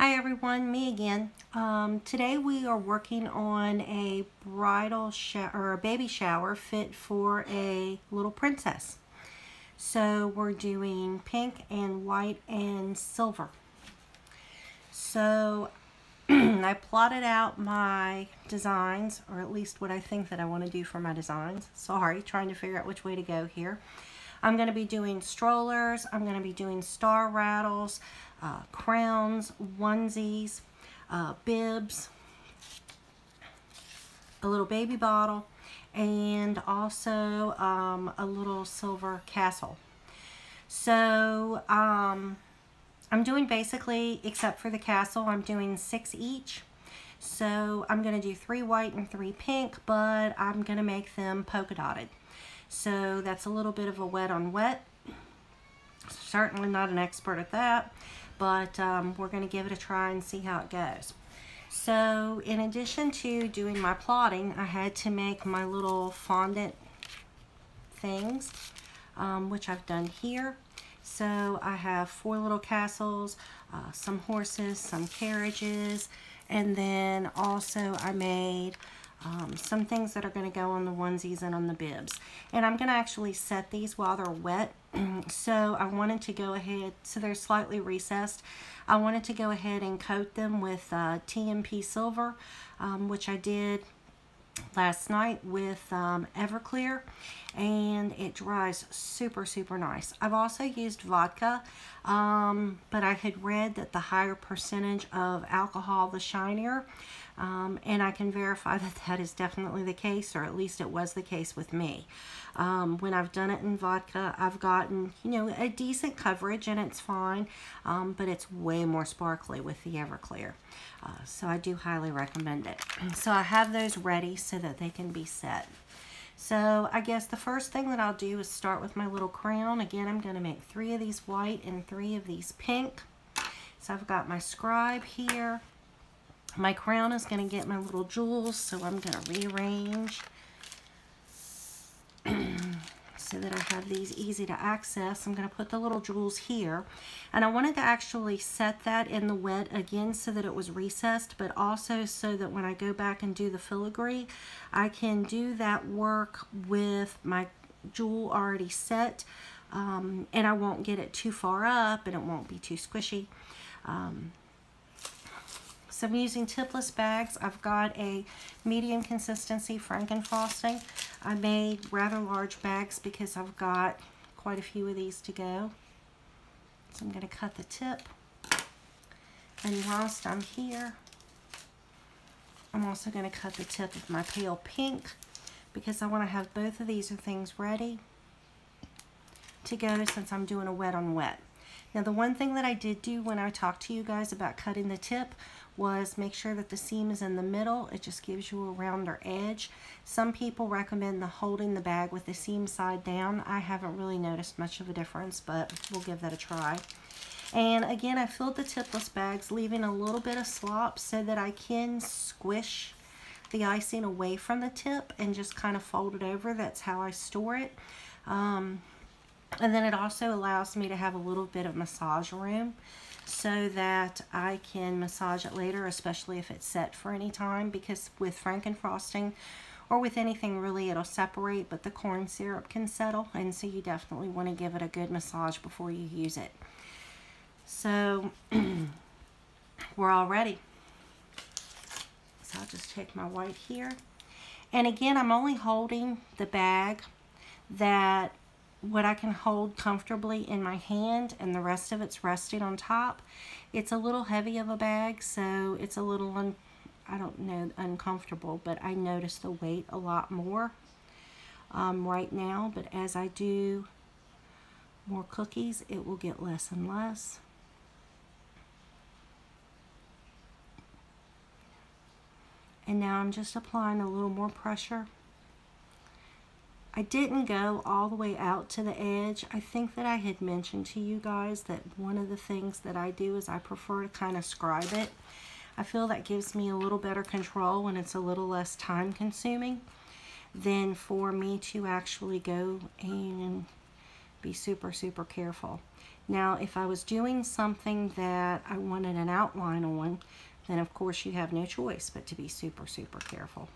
Hi everyone, me again. Today we are working on a bridal shower or a baby shower fit for a little princess. So we're doing pink and white and silver. So I plotted out my designs, or at least what I think that I want to do for my designs. Sorry, trying to figure out which way to go here. I'm going to be doing strollers, I'm going to be doing star rattles, crowns, onesies, bibs, a little baby bottle, and also a little silver castle. So I'm doing basically, except for the castle, I'm doing 6 each. So I'm going to do 3 white and 3 pink, but I'm going to make them polka dotted. So that's a little bit of a wet on wet. Certainly not an expert at that, but we're going to give it a try and see how it goes. So in addition to doing my plotting, I had to make my little fondant things, which I've done here. So I have 4 little castles, some horses, some carriages, and then also I made some things that are going to go on the onesies and on the bibs. And I'm going to actually set these while they're wet. So I wanted to go ahead, so they're slightly recessed. I wanted to go ahead and coat them with TMP Silver, which I did last night with Everclear, and it dries super nice. I've also used vodka, but I had read that the higher percentage of alcohol, the shinier, and I can verify that that is definitely the case, or at least it was the case with me. When I've done it in vodka, I've gotten, a decent coverage and it's fine, but it's way more sparkly with the Everclear. So I do highly recommend it. So I have those ready so that they can be set. So I guess the first thing that I'll do is start with my little crown. Again, I'm going to make 3 of these white and 3 of these pink. So I've got my scribe here. My crown is going to get my little jewels, so I'm going to rearrange so that I have these easy to access. I'm going to put the little jewels here, and I wanted to actually set that in the wet again so that it was recessed, but also so that when I go back and do the filigree, I can do that work with my jewel already set, and I won't get it too far up and it won't be too squishy. So I'm using tipless bags. I've got a medium consistency Frankenfrosting. I made rather large bags because I've got quite a few of these to go. So I'm going to cut the tip. And whilst I'm here, I'm also going to cut the tip of my pale pink because I want to have both of these things ready to go since I'm doing a wet on wet. Now the one thing that I did do when I talked to you guys about cutting the tip was make sure that the seam is in the middle. It just gives you a rounder edge. Some people recommend holding the bag with the seam side down. I haven't really noticed much of a difference, but we'll give that a try. And again, I filled the tipless bags, leaving a little bit of slop so that I can squish the icing away from the tip and just kind of fold it over. That's how I store it. And then it also allows me to have a little bit of massage room so that I can massage it later, especially if it's set for any time, because with Frankenfrosting or with anything really, it'll separate, but the corn syrup can settle, and so you definitely want to give it a good massage before you use it. So we're all ready. So I'll just take my white here. And again, I'm only holding the bag that what I can hold comfortably in my hand, and the rest of it's resting on top. It's a little heavy of a bag, so it's a little, I don't know, uncomfortable, but I notice the weight a lot more right now. But as I do more cookies, it will get less and less. And now I'm just applying a little more pressure. I didn't go all the way out to the edge. I think that I had mentioned to you guys that one of the things that I do is I prefer to kind of scribe it. I feel that gives me a little better control and it's a little less time consuming than for me to actually go and Be super, super careful. Now, if I was doing something that I wanted an outline on, then of course you have no choice but to be super, super careful.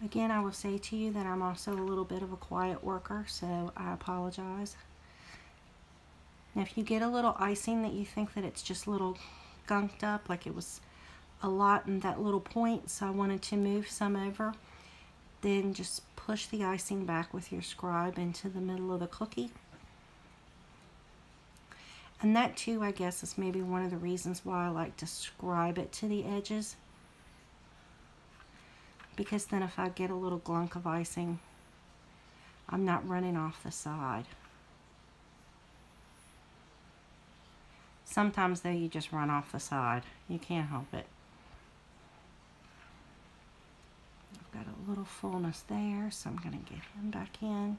Again, I will say to you that I'm also a little bit of a quiet worker, so I apologize. Now, if you get a little icing that you think that it's just a little gunked up, like it was a lot in that little point, so I wanted to move some over, then just push the icing back with your scribe into the middle of the cookie. And that too, I guess, is maybe one of the reasons why I like to scribe it to the edges, because then if I get a little glunk of icing, I'm not running off the side. Sometimes though, you just run off the side. You can't help it. I've got a little fullness there, so I'm going to get him back in.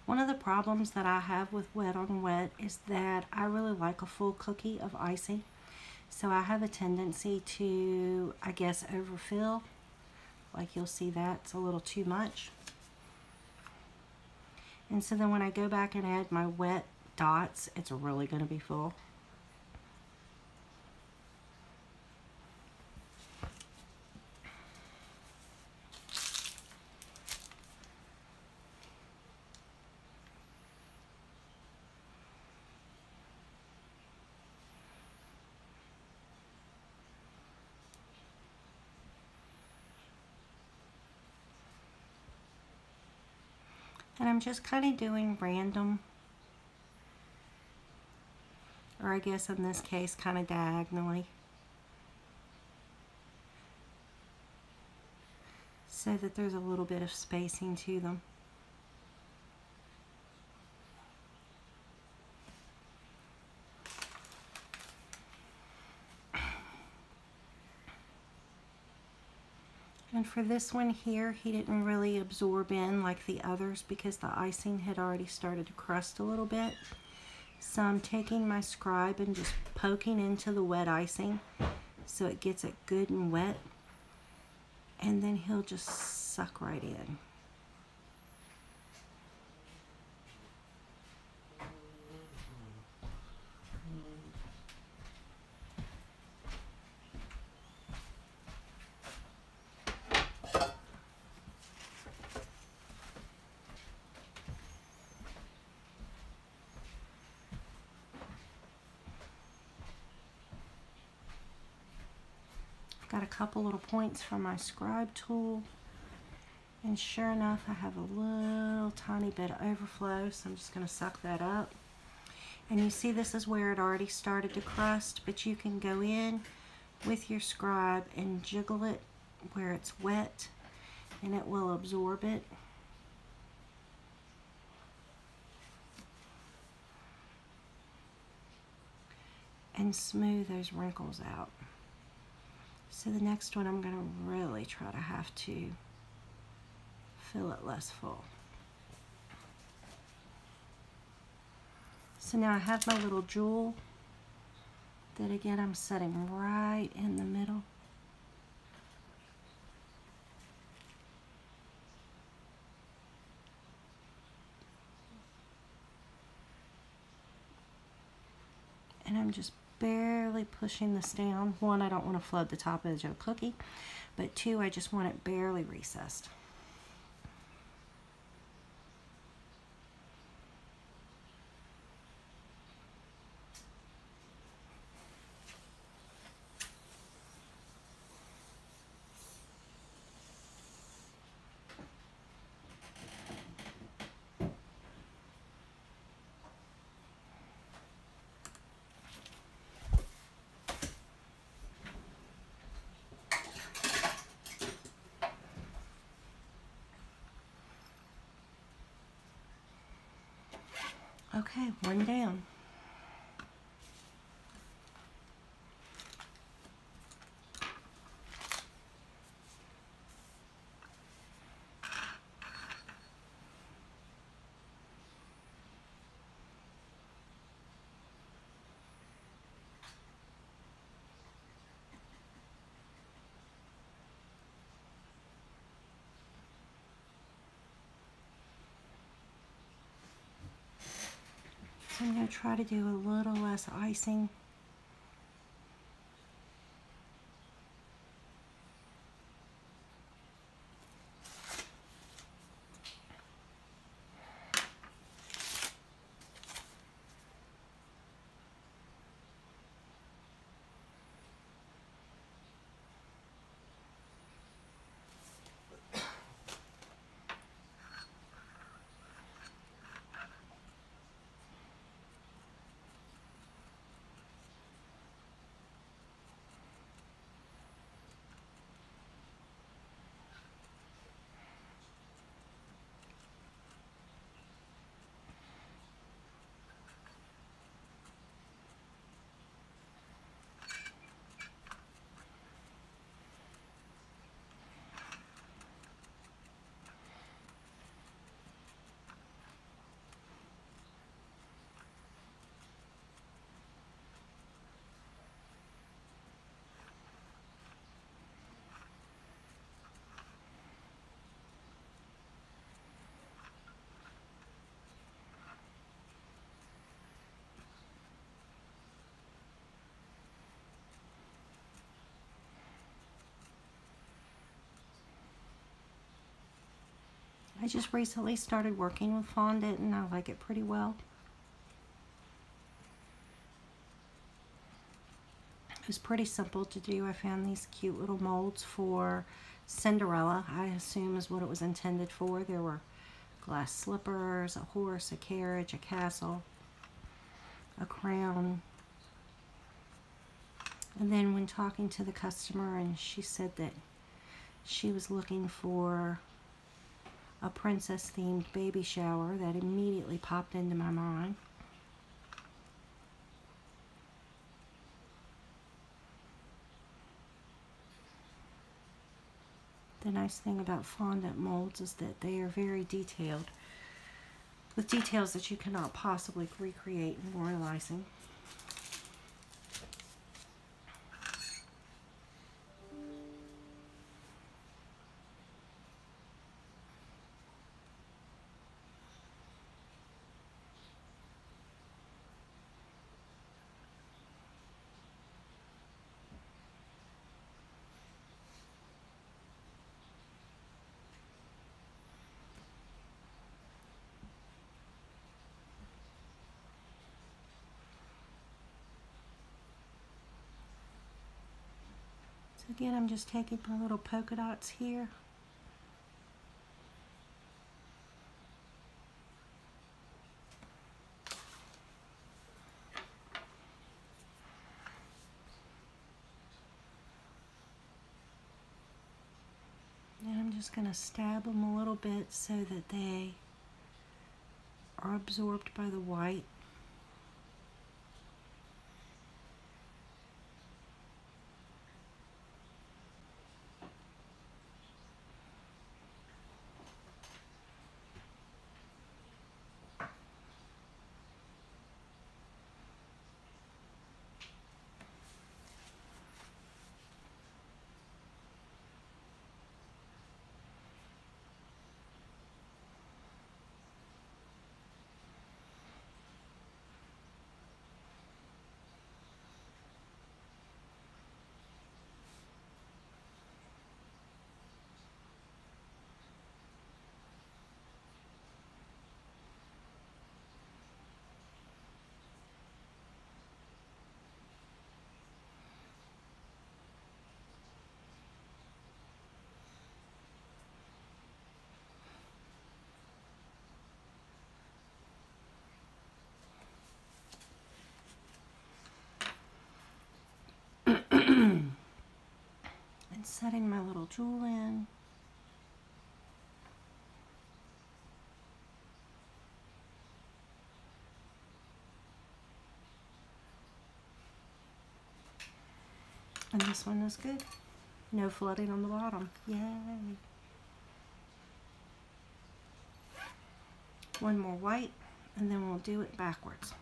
One of the problems that I have with wet on wet is that I really like a full cookie of icing. So I have a tendency to, I guess, overfill. Like you'll see that's a little too much. And so then when I go back and add my wet dots, it's really going to be full. And I'm just kind of doing random, or I guess in this case kind of diagonally, so that there's a little bit of spacing to them. And for this one here, he didn't really absorb in like the others because the icing had already started to crust a little bit. So I'm taking my scribe and just poking into the wet icing so it gets it good and wet. And then he'll just suck right in. Got a couple little points from my scribe tool, and sure enough I have a little tiny bit of overflow, so I'm just going to suck that up. And you see this is where it already started to crust, but you can go in with your scribe and jiggle it where it's wet and it will absorb it. And smooth those wrinkles out. So the next one I'm going to really try to have to fill it less full. So now I have my little jewel that again I'm setting right in the middle. And I'm just barely pushing this down. One, I don't want to flood the top edge of a cookie, but two, I just want it barely recessed. Okay, one down. So I'm going to try to do a little less icing. I just recently started working with fondant and I like it pretty well. It was pretty simple to do. I found these cute little molds for Cinderella, I assume is what it was intended for. There were glass slippers, a horse, a carriage, a castle, a crown. And then when talking to the customer, and she said that she was looking for a princess themed baby shower, that immediately popped into my mind. The nice thing about fondant molds is that they are very detailed, with details that you cannot possibly recreate in royal icing. So again, I'm just taking my little polka dots here. And I'm just going to stab them a little bit so that they are absorbed by the white. And setting my little jewel in. And this one is good. No flooding on the bottom. Yay! One more white, and then we'll do it backwards.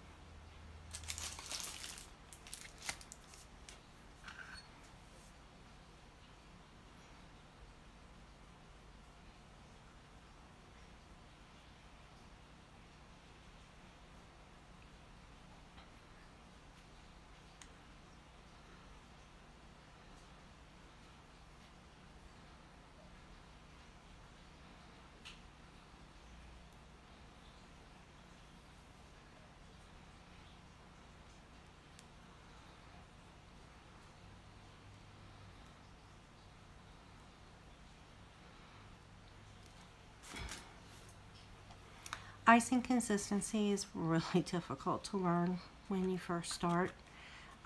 Icing consistency is really difficult to learn when you first start.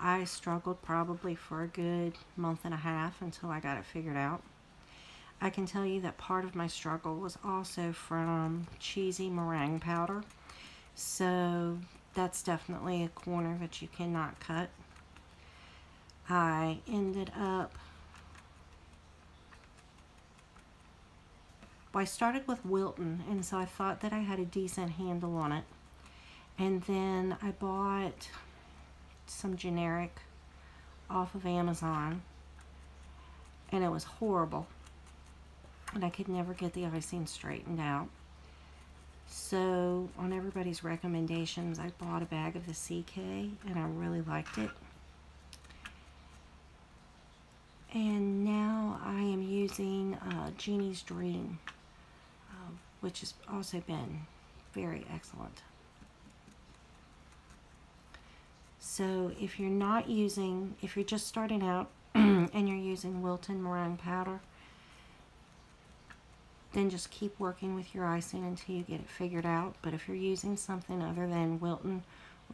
I struggled probably for a good month and a half until I got it figured out. I can tell you that part of my struggle was also from cheesy meringue powder. So that's definitely a corner that you cannot cut. I ended up, well, I started with Wilton, and so I thought that I had a decent handle on it. And then I bought some generic off of Amazon, and it was horrible. And I could never get the icing straightened out. So on everybody's recommendations, I bought a bag of the CK, and I really liked it. And now I am using Jeannie's Dream, which has also been very excellent. So if you're just starting out and you're using Wilton meringue powder, then just keep working with your icing until you get it figured out. But if you're using something other than Wilton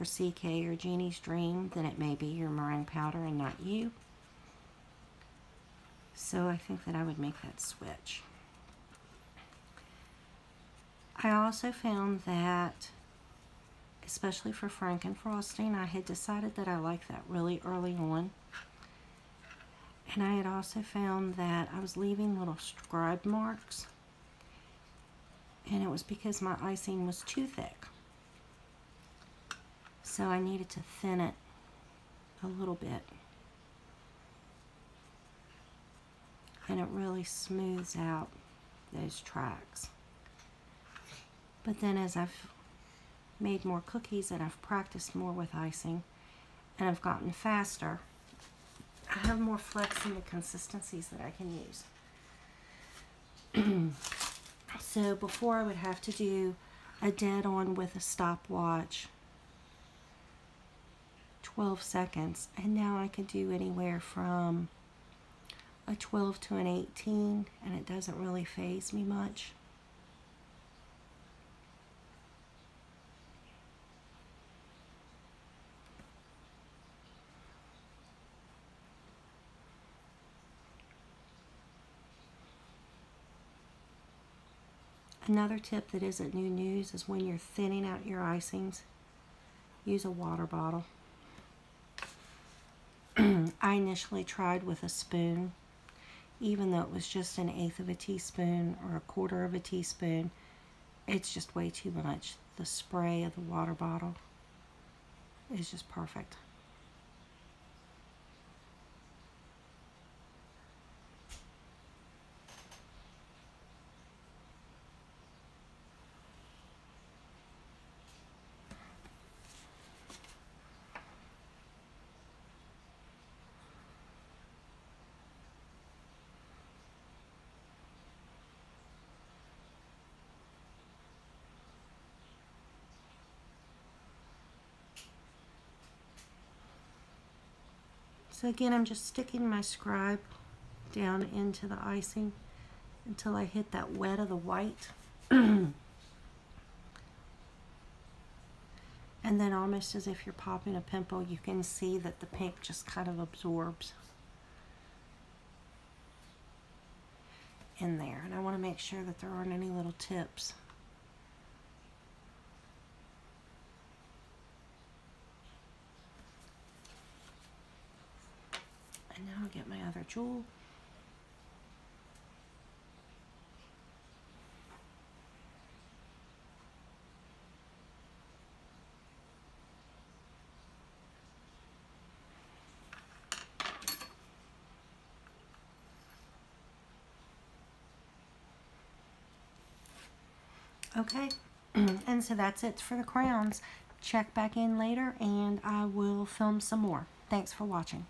or CK or Jeannie's Dream, then it may be your meringue powder and not you. So I think that I would make that switch. I also found that, especially for Frankenfrosting, I had decided that I liked that really early on. And I had also found that I was leaving little scribe marks. And it was because my icing was too thick. So I needed to thin it a little bit. And it really smooths out those tracks. But then as I've made more cookies and I've practiced more with icing and I've gotten faster, I have more flex in the consistencies that I can use. So before I would have to do a dead on with a stopwatch, 12 seconds, and now I can do anywhere from a 12 to an 18, and it doesn't really faze me much. Another tip that isn't new news is when you're thinning out your icings, use a water bottle. I initially tried with a spoon, even though it was just an 1/8 of a teaspoon or a 1/4 of a teaspoon. It's just way too much. The spray of the water bottle is just perfect. So again, I'm just sticking my scribe down into the icing until I hit that wet of the white. And then almost as if you're popping a pimple, you can see that the pink just kind of absorbs in there. And I want to make sure that there aren't any little tips. And now jewel. Okay, and so that's it for the crowns. Check back in later and I will film some more. Thanks for watching.